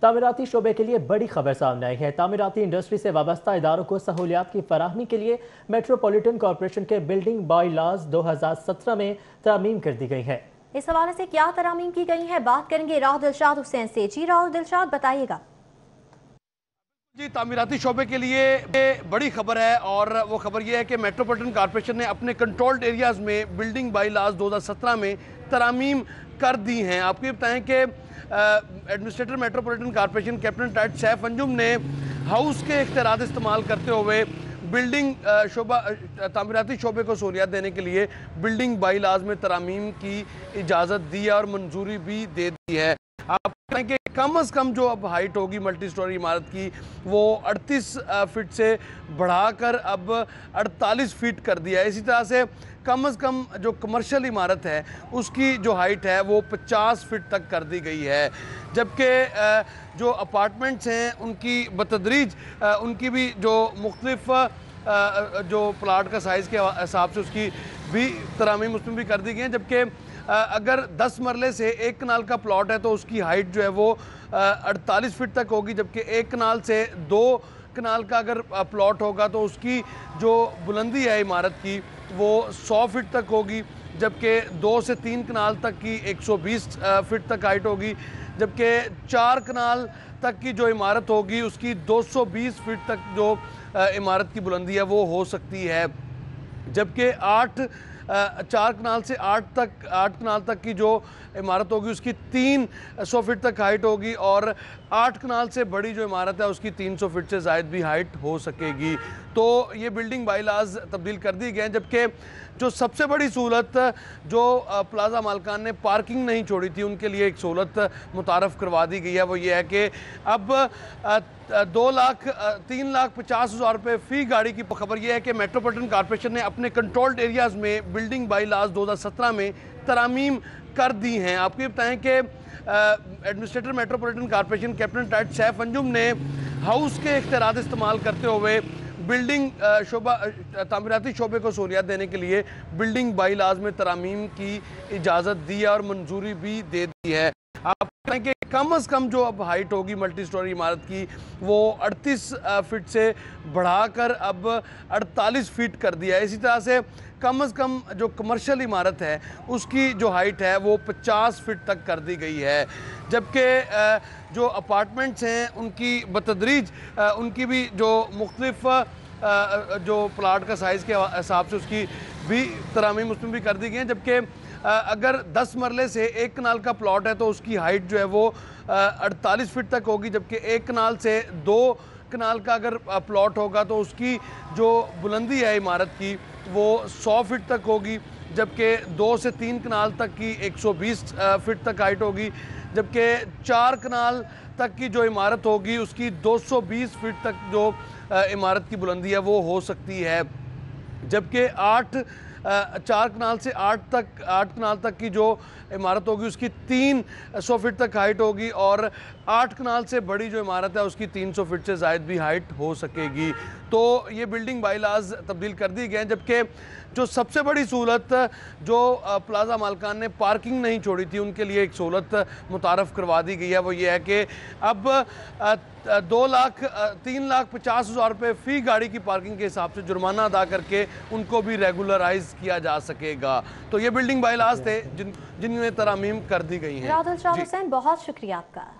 तामीराती शोबे के लिए बड़ी खबर सामने आई है। तामीराती इंडस्ट्री से वाबस्ता इदारों को सहूलियात की फराहमी के लिए मेट्रोपॉलिटन कॉरपोरेशन के बिल्डिंग बाई लॉज 2017 में तरमीम कर दी गई है। इस हवाले से क्या तरमीम की गई है, बात करेंगे राव दिलशाद हुसैन से। जी राव दिलशाद, बताइएगा। जी, तामीराती शोबे के लिए बड़ी खबर है और वो खबर ये है कि मेट्रोपॉलिटन कॉरपोरेशन ने अपने कंट्रोल्ड एरियाज़ में बिल्डिंग बाई लॉज 2017 में तरामीम कर दी हैं। आपको ये बताएं कि administrator metropolitan corporation captain tight Saif Anjum ने हाउस के इख्तियारात इस्तेमाल करते हुए बिल्डिंग तामीराती शोबे को सहूलियत देने के लिए बिल्डिंग बाई लॉज में तरामीम की इजाज़त दी है और मंजूरी भी दे दी है। आप कहें कि कम से कम जो अब हाइट होगी मल्टी स्टोरी इमारत की वो 38 फीट से बढ़ाकर अब 48 फीट कर दिया है। इसी तरह से कम जो कमर्शियल इमारत है उसकी जो हाइट है वो 50 फीट तक कर दी गई है। जबकि जो अपार्टमेंट्स हैं उनकी बतदरीज उनकी भी जो मुख्तलिफ जो प्लाट का साइज़ के हिसाब से उसकी भी तरामीम उसमें भी कर दी गई हैं। जबकि अगर 10 मरले से 1 कनाल का प्लॉट है तो उसकी हाइट जो है वो 48 फीट तक होगी। जबकि 1 कनाल से 2 कनाल का अगर प्लॉट होगा तो उसकी जो बुलंदी है इमारत की वो 100 फीट तक होगी। जबकि 2 से 3 कनाल तक की 120 फीट तक हाइट होगी। जबकि 4 कनाल तक की जो इमारत होगी उसकी 220 फीट तक जो इमारत की बुलंदी है वो हो सकती है। जबकि 4 कनाल से 8 कनाल तक की जो इमारत होगी उसकी 300 फीट तक हाइट होगी और 8 कनाल से बड़ी जो इमारत है उसकी 300 फीट से ज़ायद भी हाइट हो सकेगी। तो ये बिल्डिंग बाई लॉज तब्दील कर दी गए हैं। जबकि जो सबसे बड़ी सहूलत जो प्लाजा मालकान ने पार्किंग नहीं छोड़ी थी उनके लिए एक सहूलत मुतारफ़ करवा दी गई है। वो ये है कि अब 3,50,000 रुपये फ़ी गाड़ी की खबर यह है कि मेट्रोपॉलिटन कॉरपोरेशन ने अपने कंट्रोल्ड एरियाज़ में बिल्डिंग बाई लॉज 2017 में तरामीम कर दी हैं। आपको ये बताएं कि administrator metropolitan corporation captain tight Saif Anjum ने हाउस के इख्तियारात इस्तेमाल करते हुए बिल्डिंग तामीराती शोबे को सहूलियत देने के लिए बिल्डिंग बाई लॉज में तरामीम की इजाज़त दी है और मंजूरी भी दे दी है। आप कहें कि कम से कम जो अब हाइट होगी मल्टी स्टोरी इमारत की वो 38 फीट से बढ़ाकर अब 48 फीट कर दिया है। इसी तरह से कम जो कमर्शियल इमारत है उसकी जो हाइट है वो 50 फीट तक कर दी गई है। जबकि जो अपार्टमेंट्स हैं उनकी बतदरीज उनकी भी जो मुख्तलिफ जो प्लाट का साइज़ के हिसाब से उसकी भी तरामीम उसमें भी कर दी गई हैं। जबकि अगर 10 मरले से 1 कनाल का प्लॉट है तो उसकी हाइट जो है वो 48 फीट तक होगी। जबकि 1 कनाल से 2 कनाल का अगर प्लॉट होगा तो उसकी जो बुलंदी है इमारत की वो 100 फीट तक होगी। जबकि 2 से 3 कनाल तक की 120 फीट तक हाइट होगी। जबकि 4 कनाल तक की जो इमारत होगी उसकी 220 फीट तक जो इमारत की बुलंदी है वो हो सकती है। जबकि 4 कनाल से 8 कनाल तक की जो इमारत होगी उसकी 300 फीट तक हाइट होगी और 8 कनाल से बड़ी जो इमारत है उसकी 300 फीट से ज़ायद भी हाइट हो सकेगी। तो ये बिल्डिंग बाई लॉज तब्दील कर दी गए हैं। जबकि जो सबसे बड़ी सहूलत जो प्लाजा मालकान ने पार्किंग नहीं छोड़ी थी उनके लिए एक सहूलत मुतारफ़ करवा दी गई है। वो ये है कि अब 3,50,000 रुपये फ़ी गाड़ी की पार्किंग के हिसाब से जुर्माना अदा करके उनको भी रेगुलराइज किया जा सकेगा। तो ये बिल्डिंग बाई लॉज थे जिनमें तरामीम कर दी गई हैं। राव दिलशाद हुसैन, बहुत शुक्रिया आपका।